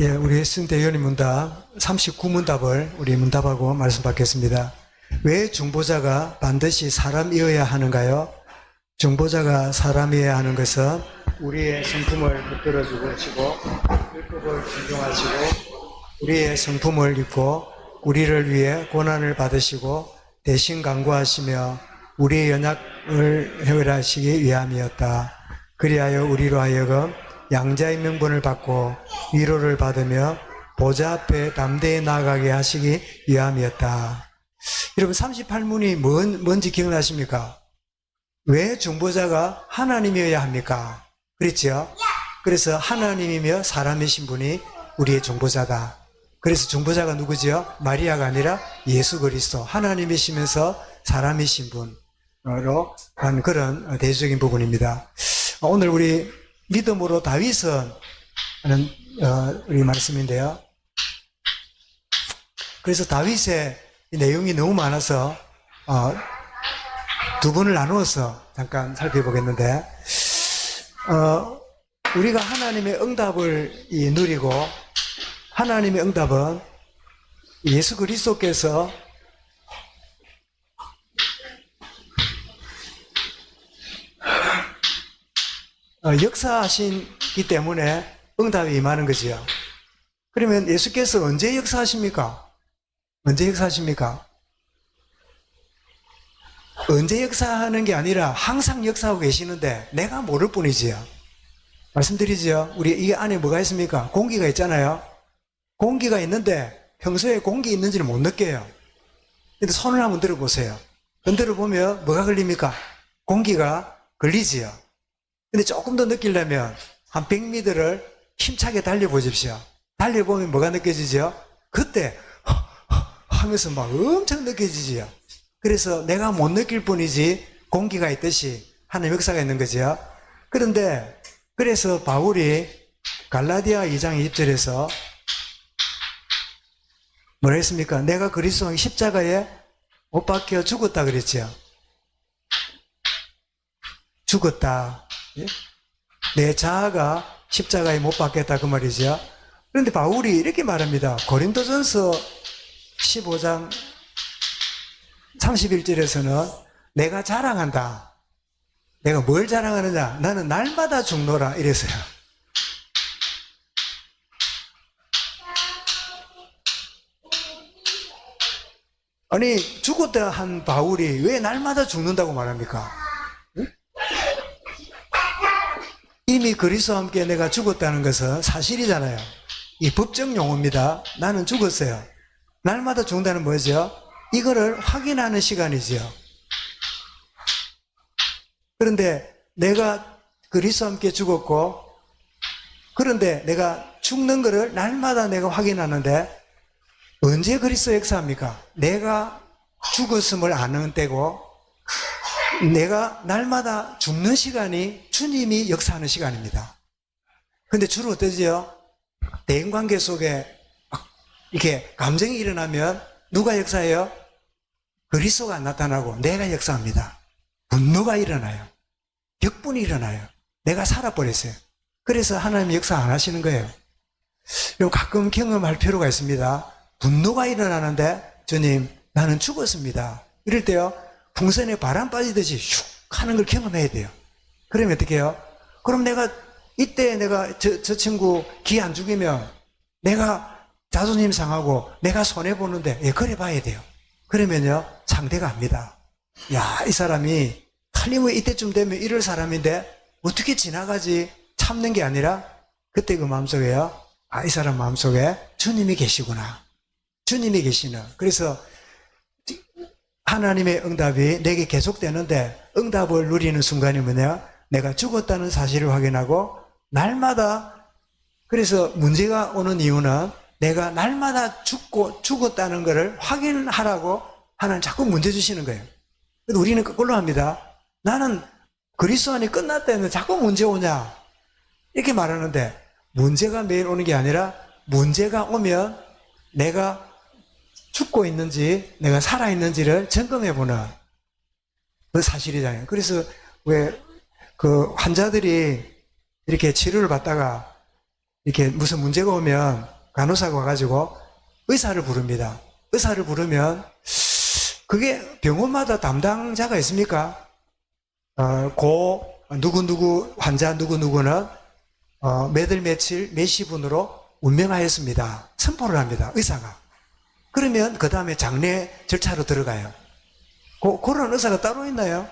예, 우리 신대현의 문답 39문답을 우리 문답하고 말씀 받겠습니다. 왜 중보자가 반드시 사람이어야 하는가요? 중보자가 사람이어야 하는 것은 우리의 성품을 붙들어주고 치고 율법을 존중하시고 우리의 성품을 입고 우리를 위해 고난을 받으시고 대신 강구하시며 우리의 연약을 해결하시기 위함이었다. 그리하여 우리로 하여금 양자의 명분을 받고 위로를 받으며 보좌 앞에 담대히 나아가게 하시기 위함이었다. 여러분 38문이 뭔지 기억나십니까? 왜 중보자가 하나님이어야 합니까? 그렇죠? 그래서 하나님이며 사람이신 분이 우리의 중보자다. 그래서 중보자가 누구지요? 마리아가 아니라 예수 그리스도, 하나님이시면서 사람이신 분으로 한 그런 대조적인 부분입니다. 오늘 우리 믿음으로 다윗은 하는 우리 말씀인데요. 그래서 다윗의 내용이 너무 많아서 두 분을 나누어서 잠깐 살펴보겠는데, 우리가 하나님의 응답을 누리고 하나님의 응답은 예수 그리스도께서 역사하시기 때문에 응답이 임하는 거지요. 그러면 예수께서 언제 역사하십니까? 언제 역사하십니까? 언제 역사하는 게 아니라 항상 역사하고 계시는데 내가 모를 뿐이지요. 말씀드리지요. 우리 이 안에 뭐가 있습니까? 공기가 있잖아요. 공기가 있는데 평소에 공기 있는지를 못 느껴요. 근데 손을 한번 들어보세요. 흔들어 보면 뭐가 걸립니까? 공기가 걸리지요. 근데 조금 더 느끼려면 한 100m를 힘차게 달려보십시오. 달려보면 뭐가 느껴지죠? 그때 하면서 막 엄청 느껴지지요. 그래서 내가 못 느낄 뿐이지 공기가 있듯이 하는 역사가 있는 거죠. 그런데 그래서 바울이 갈라디아 2장 20절에서 뭐라 했습니까? 내가 그리스도의 십자가에 못 박혀 죽었다 그랬죠. 죽었다. 내 자아가 십자가에 못 박혔다 그 말이죠. 그런데 바울이 이렇게 말합니다. 고린도전서 15장 31절에서는 내가 자랑한다. 내가 뭘 자랑하느냐? 나는 날마다 죽노라 이랬어요. 아니 죽었다 한 바울이 왜 날마다 죽는다고 말합니까? 이미 그리스도와 함께 내가 죽었다는 것은 사실이잖아요. 이 법정 용어입니다. 나는 죽었어요. 날마다 죽는다는 뭐죠? 이거를 확인하는 시간이죠. 그런데 내가 그리스도와 함께 죽었고, 그런데 내가 죽는 거를 날마다 내가 확인하는데 언제 그리스도 역사합니까? 내가 죽었음을 아는 때고 내가 날마다 죽는 시간이 주님이 역사하는 시간입니다. 근데 주로 어떠지요? 대인관계 속에 이렇게 감정이 일어나면 누가 역사해요? 그리스도가 나타나고 내가 역사합니다. 분노가 일어나요. 격분이 일어나요. 내가 살아버렸어요. 그래서 하나님이 역사 안 하시는 거예요. 가끔 경험할 필요가 있습니다. 분노가 일어나는데 주님 나는 죽었습니다. 이럴 때요. 풍선에 바람 빠지듯이 슉 하는 걸 경험해야 돼요. 그러면 어떻게 해요? 그럼 내가 이때 내가 저 친구 기 안 죽이면 내가 자존심 상하고 내가 손해보는데 그래 봐야 돼요. 그러면요 상대가 압니다. 야, 이 사람이 틀림없이 이때쯤 되면 이럴 사람인데 어떻게 지나가지? 참는 게 아니라 그때 그 마음속에요. 이 사람 마음속에 주님이 계시구나. 주님이 계시는. 그래서 하나님의 응답이 내게 계속되는데 응답을 누리는 순간이 뭐냐? 내가 죽었다는 사실을 확인하고 날마다, 그래서 문제가 오는 이유는 내가 날마다 죽었다는 것을 확인하라고 하나님 자꾸 문제 주시는 거예요. 그래서 우리는 그걸로 합니다. 나는 그리스도 안이 끝났다면 자꾸 문제 오냐? 이렇게 말하는데 문제가 매일 오는 게 아니라 문제가 오면 내가 죽고 있는지 내가 살아있는지를 점검해보는 그 사실이잖아요. 그래서 왜 그 환자들이 이렇게 치료를 받다가 이렇게 무슨 문제가 오면 간호사가 와가지고 의사를 부릅니다. 의사를 부르면 그게 병원마다 담당자가 있습니까? 누구누구 환자 누구누구는 몇 월 며칠 몇 시분으로 운명하였습니다. 선포를 합니다. 의사가. 그러면 그 다음에 장례 절차로 들어가요. 그런 의사가 따로 있나요?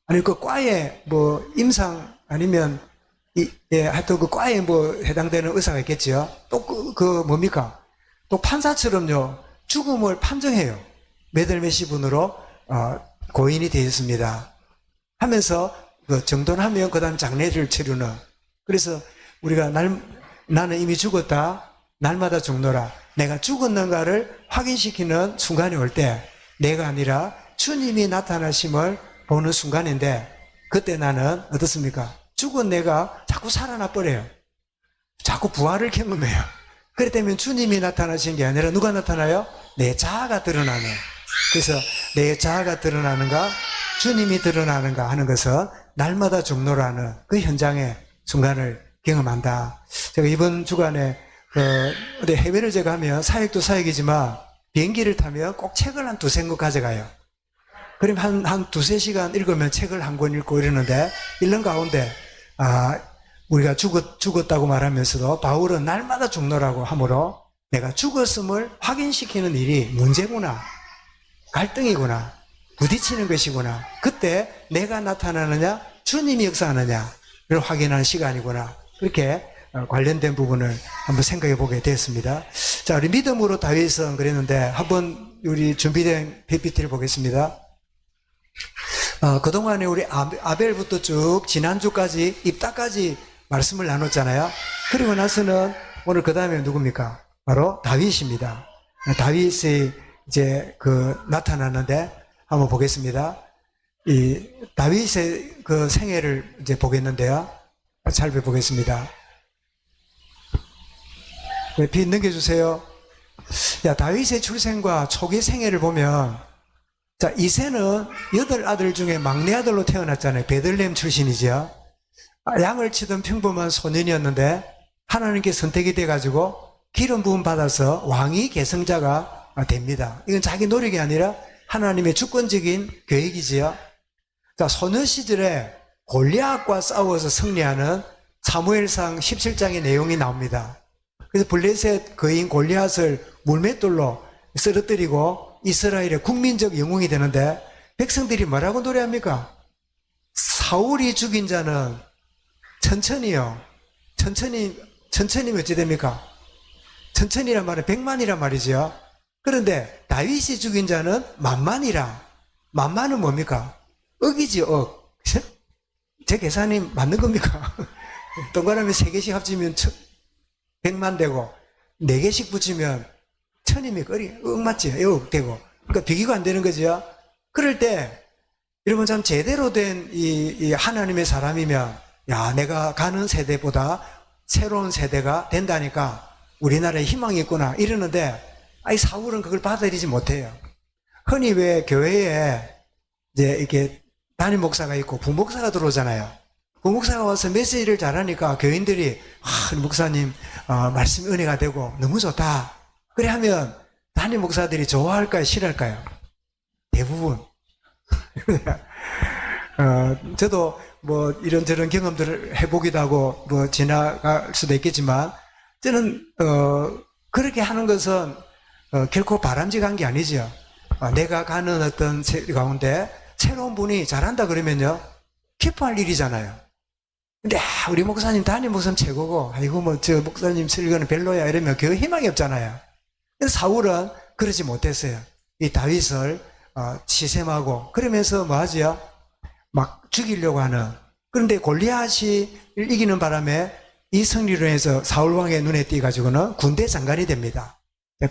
아니 그 과에 뭐 임상 아니면 하여튼 그 과에 뭐 해당되는 의사가 있겠지요. 또 뭡니까? 또 판사처럼요 죽음을 판정해요. 몇 월 몇 시분으로 고인이 되었습니다 하면서 그 정돈하면 그 다음 장례를 치르는. 그래서 우리가 나는 이미 죽었다 날마다 죽노라 내가 죽었는가를 확인시키는 순간이 올 때 내가 아니라 주님이 나타나심을 보는 순간인데 그때 나는 어떻습니까? 죽은 내가 자꾸 살아나 버려요. 자꾸 부활을 경험해요. 그렇기 때문에 주님이 나타나신 게 아니라 누가 나타나요? 내 자아가 드러나는. 그래서 내 자아가 드러나는가 주님이 드러나는가 하는 것은 날마다 죽노라는 그 현장의 순간을 경험한다. 제가 이번 주간에 어디 해외를 제가 하면 사역도 사역이지만 비행기를 타면 꼭 책을 한 두세 권 가져가요. 그럼 한 두세 시간 읽으면 책을 한 권 읽고 이러는데 읽는 가운데 우리가 죽었다고 말하면서도 바울은 날마다 죽노라고 하므로 내가 죽었음을 확인시키는 일이 문제구나, 갈등이구나, 부딪히는 것이구나. 그때 내가 나타나느냐 주님이 역사하느냐를 확인하는 시간이구나. 그렇게 관련된 부분을 한번 생각해 보게 되었습니다. 자, 우리 믿음으로 다윗은 그랬는데 한번 우리 준비된 PPT를 보겠습니다. 그동안에 우리 아벨부터 쭉 지난주까지 입다까지 말씀을 나눴잖아요. 그리고 나서는 오늘 그 다음에 누굽니까? 바로 다윗입니다. 다윗이 이제 나타났는데 한번 보겠습니다. 이 다윗의 그 생애를 이제 보겠는데요. 살펴보겠습니다. 빛 넘겨주세요. 다윗의 출생과 초기 생애를 보면, 자, 이새는 8아들 중에 막내 아들로 태어났잖아요. 베들레헴 출신이죠. 양을 치던 평범한 소년이었는데 하나님께 선택이 돼가지고 기름 부음 받아서 왕위 계승자가 됩니다. 이건 자기 노력이 아니라 하나님의 주권적인 계획이지요. 자, 소년 시절에 골리앗과 싸워서 승리하는 사무엘상 17장의 내용이 나옵니다. 그래서 블레셋 거인 골리앗을 물맷돌로 쓰러뜨리고 이스라엘의 국민적 영웅이 되는데 백성들이 뭐라고 노래합니까? 사울이 죽인 자는 천천히요. 천천히면 어찌 됩니까? 천천히란 말은 100만이란 말이죠. 그런데 다윗이 죽인 자는 만만이라. 만만은 뭡니까? 억이지, 억. 제 계산이 맞는 겁니까? 동그라미 3개씩 합치면 100만 되고 4개씩 붙이면 1000이면 억 맞지? 억 되고. 그러니까 비교가 안 되는 거죠. 그럴 때 여러분 참 제대로 된 이 하나님의 사람이면 야, 내가 가는 세대보다 새로운 세대가 된다니까 우리나라에 희망이 있구나 이러는데 사울은 그걸 받아들이지 못해요. 흔히 왜 교회에 이제 이렇게 담임 목사가 있고 부목사가 들어오잖아요. 부목사가 와서 메시지를 잘하니까 교인들이 목사님 말씀 은혜가 되고 너무 좋다. 그래 하면 담임 목사들이 좋아할까요? 싫어할까요? 대부분. 저도 뭐 이런저런 경험들을 해보기도 하고 뭐 지나갈 수도 있겠지만 저는 그렇게 하는 것은 결코 바람직한 게 아니죠. 내가 가는 어떤 세계 가운데 새로운 분이 잘한다 그러면요 기뻐할 일이잖아요. 근데 우리 목사님 담임 목사님 최고고 아이고 뭐 저 목사님 설교는 별로야 이러면 그 희망이 없잖아요. 그래서 사울은 그러지 못했어요. 이 다윗을 시샘하고 그러면서 뭐 하죠? 막 죽이려고 하는. 그런데 골리앗이 이기는 바람에 이 승리로 해서 사울왕의 눈에 띄가지고는 군대 장관이 됩니다.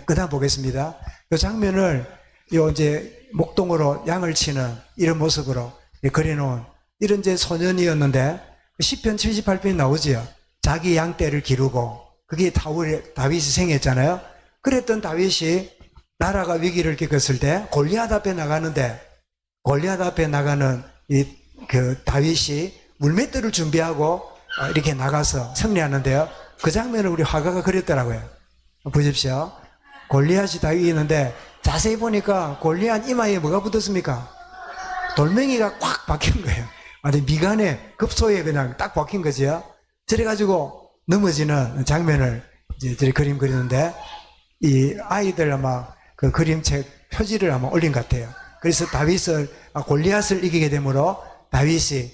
그 다음 보겠습니다. 이 장면을 이제 목동으로 양을 치는 이런 모습으로 그려놓은 이런 이제 소년이었는데 시편 78편이 나오지요. 자기 양떼를 기르고 그게 다윗이 생했잖아요. 그랬던 다윗이 나라가 위기를 겪었을 때 골리앗 앞에 나가는데 골리앗 앞에 나가는 그 다윗이 물맷돌을 준비하고 이렇게 나가서 승리하는데요. 그 장면을 우리 화가가 그렸더라고요. 보십시오. 골리앗이 다윗이 있는데 자세히 보니까 골리앗 이마에 뭐가 붙었습니까? 돌멩이가 꽉 박힌 거예요. 완전 미간에 급소에 그냥 딱 박힌 거지요. 저래가지고 넘어지는 장면을 이제 저리 그림 그리는데 이 아이들 아마 그 그림책 표지를 아마 올린 것 같아요. 그래서 다윗을 골리앗을 이기게 되므로 다윗이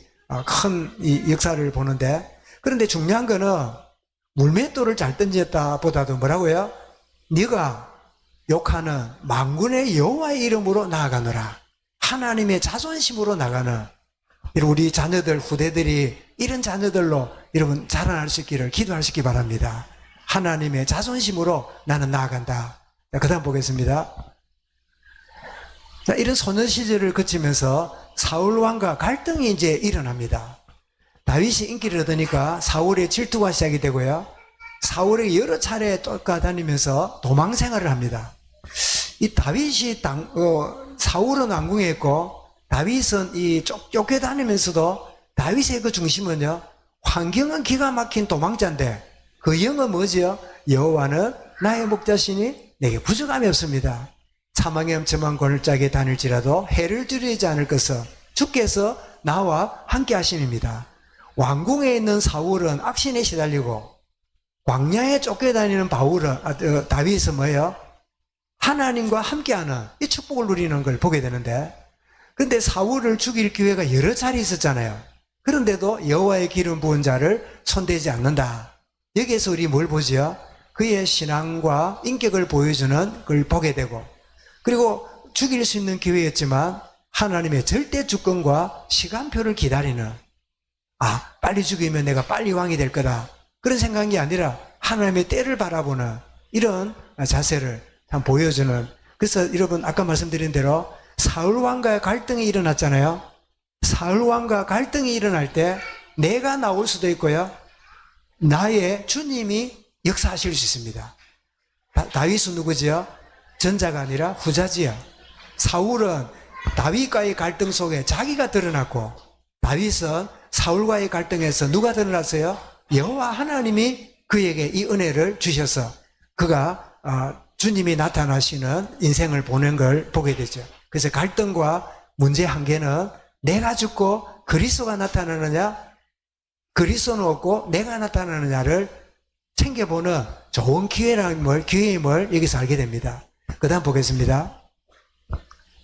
큰 이 역사를 보는데, 그런데 중요한 거는 물맷돌을 잘 던졌다 보다도 뭐라고요? 네가 욕하는 만군의 여호와의 이름으로 나아가노라. 하나님의 자존심으로 나가는 우리 자녀들, 후대들이 이런 자녀들로 여러분 자라날 수 있기를 기도하시기 바랍니다. 하나님의 자존심으로 나는 나아간다. 그 다음 보겠습니다. 자, 이런 소년 시절을 거치면서 사울 왕과 갈등이 이제 일어납니다. 다윗이 인기를 얻으니까 사울의 질투가 시작이 되고요. 사울에게 여러 차례 쫓아다니면서 도망 생활을 합니다. 이 다윗이 사울은 왕궁에 있고 다윗은 이 쫓겨다니면서도 다윗의 그 중심은요, 환경은 기가 막힌 도망자인데 그 영은 뭐지요? 여호와는 나의 목자시니 내게 부족함이 없습니다. 사망의 엄청난 골짜기에 다닐지라도 해를 두려워하지 않을 것은 주께서 나와 함께 하심입니다. 왕궁에 있는 사울은 악신에 시달리고 광야에 쫓겨다니는 다윗은 뭐예요? 하나님과 함께하는 이 축복을 누리는 걸 보게 되는데, 근데 사울을 죽일 기회가 여러 차례 있었잖아요. 그런데도 여호와의 기름 부은 자를 손대지 않는다. 여기에서 우리 뭘 보죠? 그의 신앙과 인격을 보여주는 걸 보게 되고, 그리고 죽일 수 있는 기회였지만 하나님의 절대 주권과 시간표를 기다리는, 빨리 죽이면 내가 빨리 왕이 될 거다, 그런 생각이 아니라 하나님의 때를 바라보는 이런 자세를 참 보여주는. 그래서 여러분 아까 말씀드린 대로 사울 왕과의 갈등이 일어났잖아요. 사울 왕과 갈등이 일어날 때 내가 나올 수도 있고요, 나의 주님이 역사하실 수 있습니다. 다윗은 누구지요? 전자가 아니라 후자지요. 사울은 다윗과의 갈등 속에 자기가 드러났고, 다윗은 사울과의 갈등에서 누가 드러났어요? 여호와 하나님이 그에게 이 은혜를 주셔서 그가 주님이 나타나시는 인생을 보낸 걸 보게 되죠. 그래서 갈등과 문제의 한계는 내가 죽고 그리스도가 나타나느냐, 그리스도는 없고 내가 나타나느냐를 챙겨보는 좋은 기회임을 여기서 알게 됩니다. 그 다음 보겠습니다.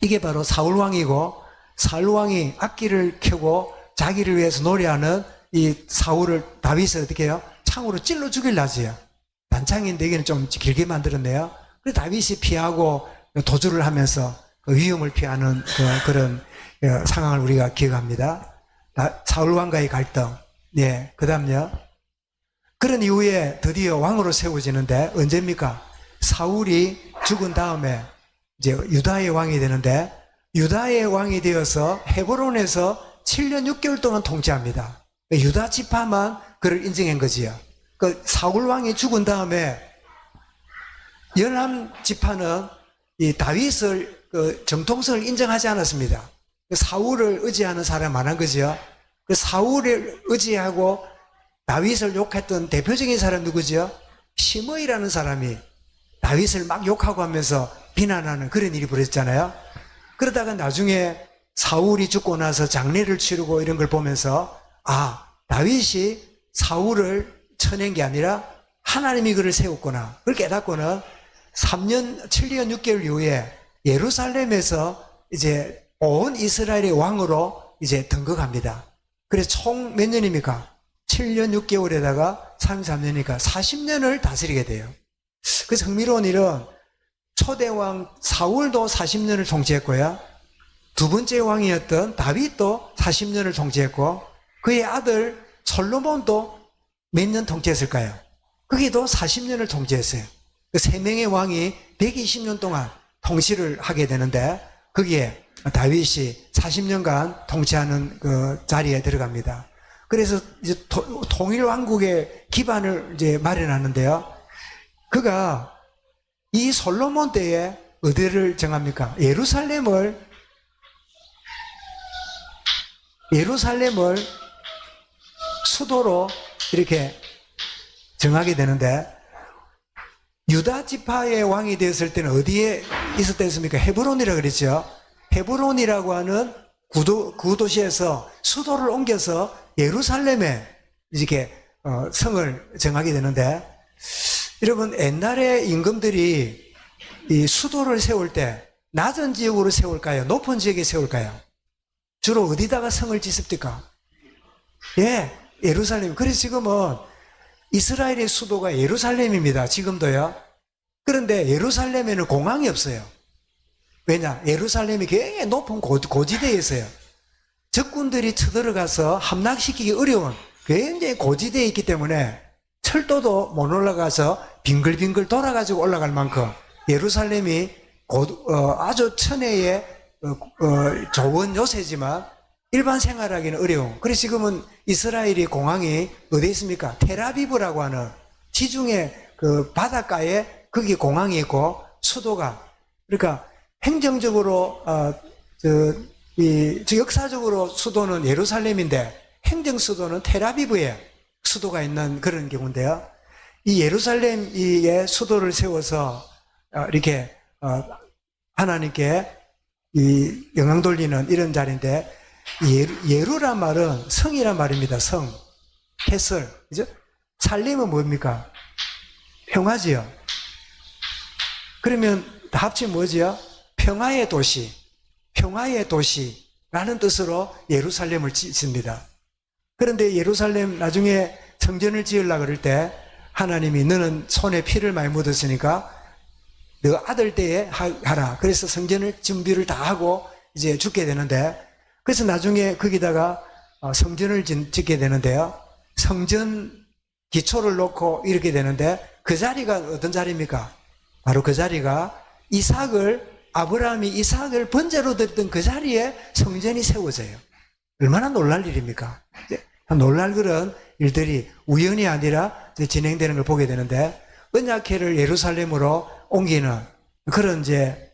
이게 바로 사울왕이고, 사울왕이 악기를 켜고 자기를 위해서 노래하는 이 다윗을 어떻게 해요? 창으로 찔러 죽이려 하지요. 단창인데 여기는 좀 길게 만들었네요. 그래서 다윗이 피하고 도주를 하면서 그 위험을 피하는 그런 상황을 우리가 기억합니다. 사울왕과의 갈등. 네, 그 다음요. 그런 이후에 드디어 왕으로 세워지는데 언제입니까? 사울이 죽은 다음에 이제 유다의 왕이 되는데, 유다의 왕이 되어서 헤브론에서 7년 6개월 동안 통치합니다. 유다 지파만 그를 인정한 거지요. 그 사울 왕이 죽은 다음에 열한 지파는 이 다윗을 정통성을 인정하지 않았습니다. 사울을 의지하는 사람이 많은 거죠. 그 사울을 의지하고 다윗을 욕했던 대표적인 사람 누구죠? 시므이라는 사람이 다윗을 막 욕하고 하면서 비난하는 그런 일이 벌어졌잖아요. 그러다가 나중에 사울이 죽고 나서 장례를 치르고 이런 걸 보면서 다윗이 사울을 쳐낸 게 아니라 하나님이 그를 세웠구나, 그걸 깨닫고는 7년 6개월 이후에 예루살렘에서 이제 온 이스라엘의 왕으로 이제 등극합니다. 그래서 총 몇 년입니까? 7년 6개월에다가 33년이니까 40년을 다스리게 돼요. 그래서 흥미로운 일은 초대왕 사울도 40년을 통치했고요, 두 번째 왕이었던 다윗도 40년을 통치했고, 그의 아들 솔로몬도 몇 년 통치했을까요? 그게도 40년을 통치했어요. 그 세 명의 왕이 120년 동안 통치를 하게 되는데, 거기에 다윗이 40년간 통치하는 그 자리에 들어갑니다. 그래서 이제 통일 왕국의 기반을 이제 마련하는데요, 그가 이 솔로몬 때에 어디를 정합니까? 예루살렘을 수도로 이렇게 정하게 되는데, 유다 지파의 왕이 되었을 때는 어디에 있었다 했습니까? 헤브론이라고 그랬죠. 헤브론이라고 하는 구도시에서 수도를 옮겨서 예루살렘에 이렇게 성을 정하게 되는데, 여러분 옛날에 임금들이 이 수도를 세울 때 낮은 지역으로 세울까요? 높은 지역에 세울까요? 주로 어디다가 성을 짓습니까? 예, 예루살렘. 그래서 지금은 이스라엘의 수도가 예루살렘입니다. 지금도요. 그런데 예루살렘에는 공항이 없어요. 왜냐? 예루살렘이 굉장히 높은 고지대에 있어요. 적군들이 쳐들어가서 함락시키기 어려운 굉장히 고지대에 있기 때문에 철도도 못 올라가서 빙글빙글 돌아가지고 올라갈 만큼 예루살렘이 아주 천혜의 좋은 요새지만 일반 생활하기는 어려운. 그래서 지금은 이스라엘이 공항이 어디에 있습니까? 텔아비브라고 하는 지중해 그 바닷가에 거기 공항이 있고 수도가, 그러니까 행정적으로 역사적으로 수도는 예루살렘인데 행정 수도는 텔아비브에 수도가 있는 그런 경우인데요. 이 예루살렘의 수도를 세워서 이렇게 하나님께 이 영광 돌리는 이런 자리인데, 예루란 말은 성이란 말입니다. 성, 해설, 그죠? 살림은 뭡니까? 평화지요. 그러면 다 합치면 뭐지요? 평화의 도시, 평화의 도시라는 뜻으로 예루살렘을 짓습니다. 그런데 예루살렘 나중에 성전을 지으려고 그럴 때 하나님이 너는 손에 피를 많이 묻었으니까 너 아들 때에 하라. 그래서 성전을 준비를 다 하고 이제 죽게 되는데, 그래서 나중에 거기다가 성전을 짓게 되는데요. 성전 기초를 놓고 이렇게 되는데, 그 자리가 어떤 자리입니까? 바로 그 자리가 아브라함이 이삭을 번제로 드렸던 그 자리에 성전이 세워져요. 얼마나 놀랄 일입니까? 놀랄 그런 일들이 우연이 아니라 진행되는 걸 보게 되는데, 언약궤를 예루살렘으로 옮기는 그런 이제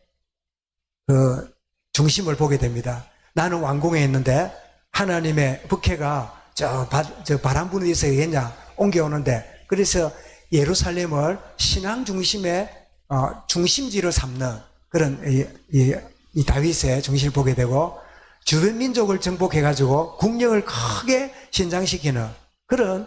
그 중심을 보게 됩니다. 나는 왕궁에 있는데 하나님의 북해가 저 바람 부는 데서 옮겨오는데, 그래서 예루살렘을 신앙 중심의 중심지로 삼는 그런 이 다윗의 중심을 보게 되고, 주변 민족을 정복해가지고 국력을 크게 신장시키는 그런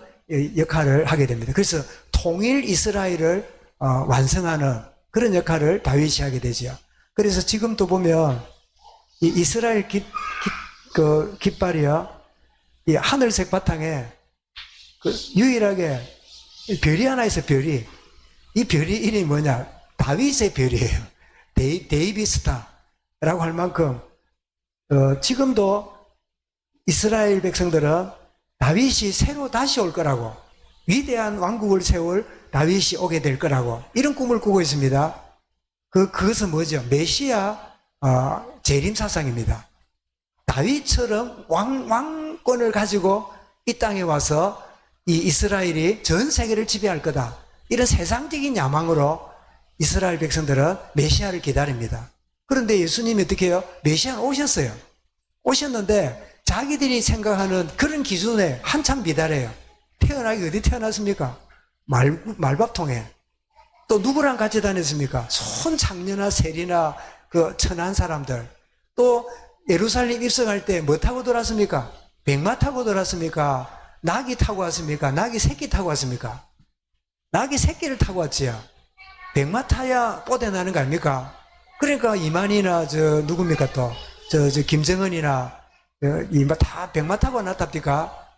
역할을 하게 됩니다. 그래서 통일 이스라엘을 완성하는 그런 역할을 다윗이 하게 되죠. 그래서 지금도 보면 이 이스라엘 깃발이요, 이 하늘색 바탕에 유일하게 별이 하나 있어요. 별이. 이 별이 이름이 뭐냐? 다윗의 별이에요. 데이비스타라고 할 만큼 지금도 이스라엘 백성들은 다윗이 새로 다시 올 거라고, 위대한 왕국을 세울 다윗이 오게 될 거라고 이런 꿈을 꾸고 있습니다. 그것은 뭐죠? 메시아 재림 사상입니다. 다윗처럼 왕권을 가지고 이 땅에 와서 이 이스라엘이 전 세계를 지배할 거다, 이런 세상적인 야망으로 이스라엘 백성들은 메시아를 기다립니다. 그런데 예수님이 어떻게 해요? 메시아는 오셨어요. 오셨는데 자기들이 생각하는 그런 기준에 한참 미달해요. 태어나기 어디 태어났습니까? 말밥통에. 또 누구랑 같이 다녔습니까? 손장녀나 세리나 그 천한 사람들. 또 예루살렘 입성할 때 뭐 타고 돌았습니까? 백마 타고 돌았습니까? 낙이 타고 왔습니까? 낙이 새끼 타고 왔습니까? 낙이 새끼를 타고 왔지요. 백마 타야 뽀대 나는 거 아닙니까? 그러니까 이만희나 누굽니까 또 김정은이나 다 백마 타고 나타납니까?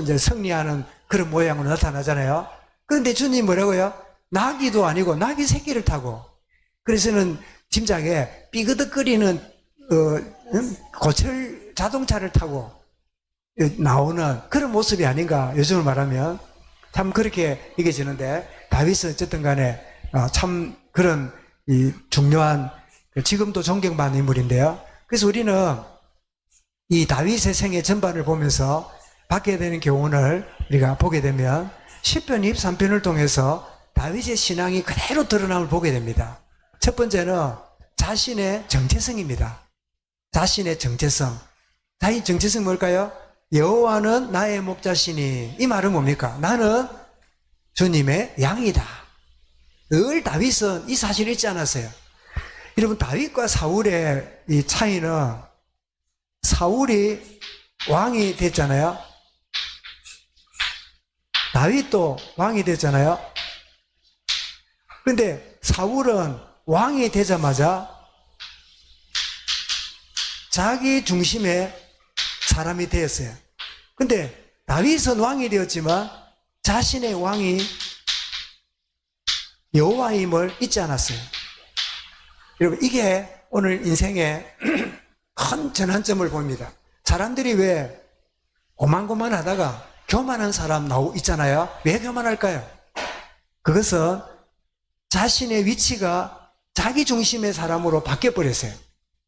이제 승리하는 그런 모양으로 나타나잖아요. 그런데 주님 뭐라고요? 나귀도 아니고 나귀 새끼를 타고, 그래서는 짐작에 삐그덕거리는 고철 자동차를 타고 나오는 그런 모습이 아닌가, 요즘을 말하면 참 그렇게 여겨지는데, 다윗은 어쨌든 간에 참 그런 중요한, 지금도 존경받는 인물인데요. 그래서 우리는 이 다윗의 생애 전반을 보면서 받게 되는 교훈을 우리가 보게 되면 시편 23편을 통해서 다윗의 신앙이 그대로 드러남을 보게 됩니다. 첫 번째는 자신의 정체성입니다. 자신의 정체성. 자신의 정체성 뭘까요? 여호와는 나의 목자시니. 이 말은 뭡니까? 나는 주님의 양이다. 늘 다윗은 이 사실을 잊지 않았어요. 여러분, 다윗과 사울의 이 차이는, 사울이 왕이 됐잖아요. 다윗도 왕이 됐잖아요. 그런데 사울은 왕이 되자마자 자기 중심의 사람이 되었어요. 근데 다윗은 왕이 되었지만 자신의 왕이 여호와임을 잊지 않았어요. 여러분, 이게 오늘 인생의 큰 전환점을 봅니다. 사람들이 왜 고만고만 하다가 교만한 사람 있잖아요. 왜 교만할까요? 그것은 자신의 위치가 자기 중심의 사람으로 바뀌어버렸어요.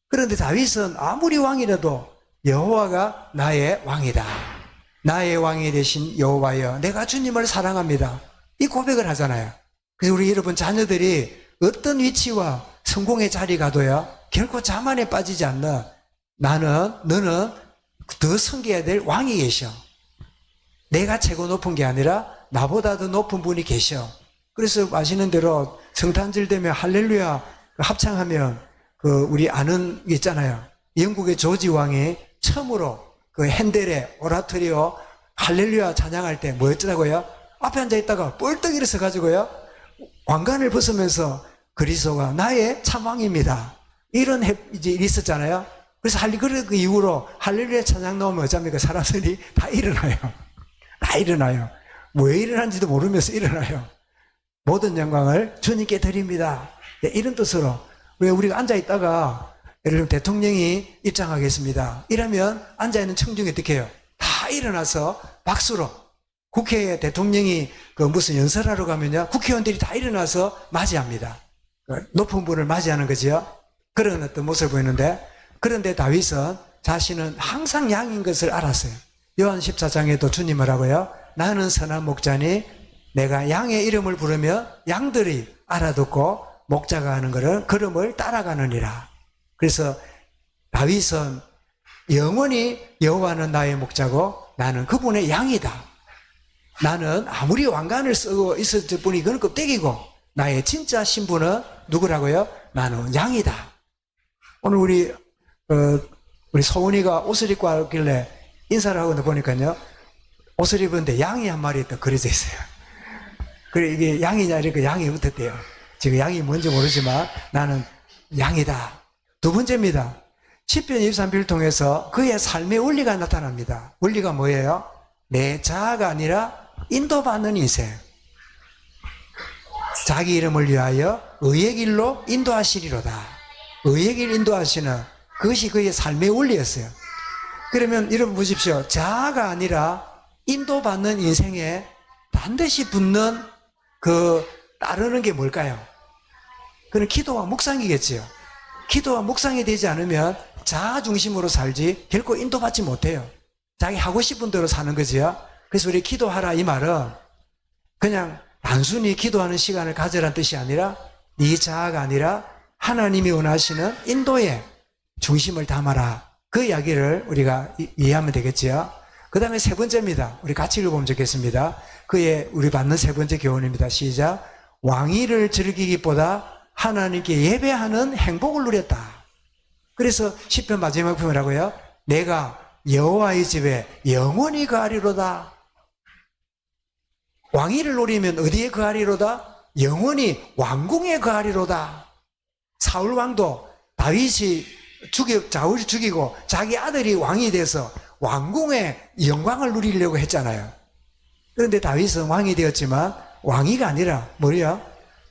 그런데 다윗은 아무리 왕이라도 여호와가 나의 왕이다. 나의 왕이 되신 여호와여, 내가 주님을 사랑합니다. 이 고백을 하잖아요. 그래서 우리 여러분 자녀들이 어떤 위치와 성공의 자리 가도요, 결코 자만에 빠지지 않는, 너는 더 섬겨야 될 왕이 계셔. 내가 최고 높은 게 아니라 나보다 더 높은 분이 계셔. 그래서 아시는 대로 성탄절 되면 할렐루야 합창하면 우리 아는 게 있잖아요. 영국의 조지 왕이 처음으로 그 핸델의 오라토리오 할렐루야 찬양할 때 뭐였더라고요? 앞에 앉아 있다가 뻘떡 일어서 가지고요, 왕관을 벗으면서 그리스도가 나의 참왕입니다. 이런 이제 일이 있었잖아요. 그래서 그 이후로 할렐루야 찬양 나오면 어쩝니까? 사람들이 다 일어나요. 다 일어나요. 왜 일어난지도 모르면서 일어나요. 모든 영광을 주님께 드립니다. 네, 이런 뜻으로. 왜 우리가 앉아있다가 예를 들면 대통령이 입장하겠습니다. 이러면 앉아있는 청중이 어떻게 해요? 다 일어나서 박수로. 국회에 대통령이 무슨 연설하러 가면요, 국회의원들이 다 일어나서 맞이합니다. 높은 분을 맞이하는 거지요. 그런 어떤 모습을 보이는데, 그런데 다윗은 자신은 항상 양인 것을 알았어요. 요한 14장에도 주님을 하고요, 나는 선한 목자니 내가 양의 이름을 부르며 양들이 알아듣고 목자가 하는 것을 걸음을 따라가느니라. 그래서 다윗은 영원히 여호와는 나의 목자고 나는 그분의 양이다. 나는 아무리 왕관을 쓰고 있었을 뿐이 그건 껍데기고 나의 진짜 신분은 누구라고요? 나는 양이다. 오늘 우리 소은이가 옷을 입고 왔길래 인사를 하고 보니까요, 옷을 입었는데 양이 한 마리 또 그려져 있어요. 그래, 이게 양이냐 이렇게 양이 붙었대요. 지금 양이 뭔지 모르지만 나는 양이다. 두 번째입니다. 시편 23편을 통해서 그의 삶의 원리가 나타납니다. 원리가 뭐예요? 내 자아가 아니라 인도받는 인생. 자기 이름을 위하여 의의 길로 인도하시리로다. 의의 길 인도하시는 그것이 그의 삶의 원리였어요. 그러면 여러분 보십시오. 자아가 아니라 인도받는 인생에 반드시 붙는 따르는 게 뭘까요? 그건 기도와 묵상이겠지요. 기도와 묵상이 되지 않으면 자아 중심으로 살지 결코 인도받지 못해요. 자기 하고 싶은 대로 사는 거지요. 그래서 우리 기도하라 이 말은 그냥 단순히 기도하는 시간을 가져라는 뜻이 아니라 네 자아가 아니라 하나님이 원하시는 인도에 중심을 담아라. 그 이야기를 우리가 이해하면 되겠지요. 그 다음에 세 번째입니다. 우리 같이 읽어보면 좋겠습니다. 우리 받는 세 번째 교훈입니다. 시작. 왕위를 즐기기보다 하나님께 예배하는 행복을 누렸다. 그래서 시편 마지막 부분이라고요. 내가 여호와의 집에 영원히 거하리로다. 왕위를 노리면 어디에 거하리로다? 영원히 왕궁에 거하리로다. 사울 왕도 다윗이 사울이 죽이고 자기 아들이 왕이 돼서 왕궁의 영광을 누리려고 했잖아요. 그런데 다윗은 왕이 되었지만 왕위가 아니라 뭐예요?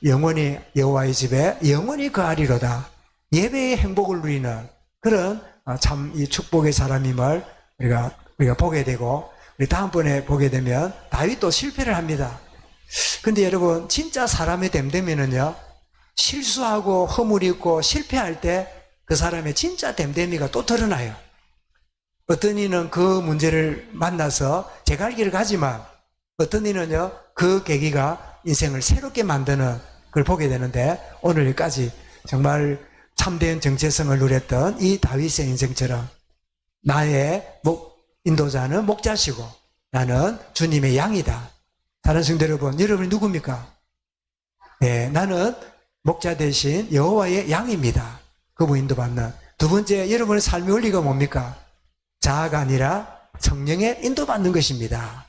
영원히 여호와의 집에 영원히 거하리로다. 예배의 행복을 누리는 그런 참 이 축복의 사람임을 우리가 보게 되고, 우리 다음번에 보게 되면 다윗도 실패를 합니다. 근데 여러분, 진짜 사람의 됨됨이는요, 실수하고 허물이 있고 실패할 때 그 사람의 진짜 됨됨이가 또 드러나요. 어떤 이는 그 문제를 만나서 제 갈 길을 가지만 어떤 이는요, 그 계기가 인생을 새롭게 만드는 걸 보게 되는데, 오늘 여기까지 정말 참된 정체성을 누렸던 이 다윗의 인생처럼 나의 인도자는 목자시고 나는 주님의 양이다. 다른 성도 여러분, 여러분이 누굽니까? 네, 나는 목자 대신 여호와의 양입니다. 그분 인도받는. 두 번째, 여러분의 삶의 원리가 뭡니까? 자아가 아니라 성령의 인도받는 것입니다.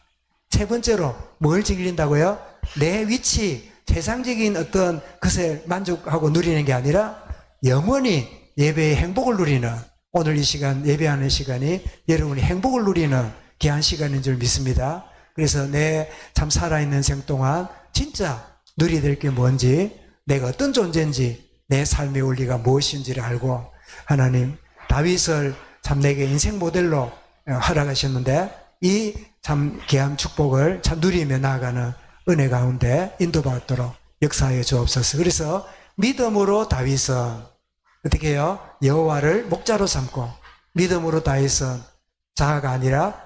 세 번째로 뭘 즐긴다고요? 내 위치, 세상적인 어떤 것에 만족하고 누리는 게 아니라 영원히 예배의 행복을 누리는, 오늘 이 시간 예배하는 시간이 여러분이 행복을 누리는 귀한 시간인 줄 믿습니다. 그래서 내 참 살아있는 생 동안 진짜 누리게 될 게 뭔지, 내가 어떤 존재인지, 내 삶의 원리가 무엇인지를 알고, 하나님 다윗을 참 내게 인생 모델로 허락하셨는데 이 참 귀한 축복을 참 누리며 나아가는 은혜 가운데 인도받도록 역사하여 주옵소서. 그래서 믿음으로 다윗은 어떻게 해요? 여호와를 목자로 삼고, 믿음으로 다윗은 자아가 아니라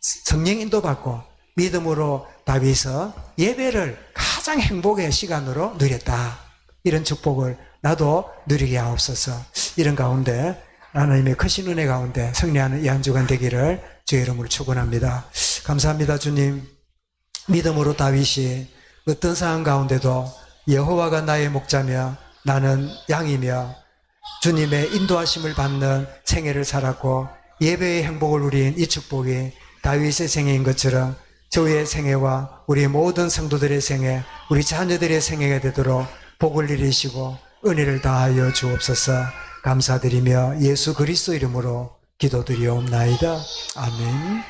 성령 인도받고, 믿음으로 다윗은 예배를 가장 행복의 시간으로 누렸다. 이런 축복을 나도 누리게 하옵소서. 이런 가운데 하나님의 크신 은혜 가운데 승리하는 이 한 주간 되기를 주의 이름으로 축원합니다. 감사합니다. 주님, 믿음으로 다윗이 어떤 상황 가운데도 여호와가 나의 목자며 나는 양이며 주님의 인도하심을 받는 생애를 살았고, 예배의 행복을 누린 이 축복이 다윗의 생애인 것처럼 저의 생애와 우리 모든 성도들의 생애, 우리 자녀들의 생애가 되도록 복을 이루시고 은혜를 다하여 주옵소서. 감사드리며 예수 그리스도 이름으로 기도드리옵나이다. 아멘.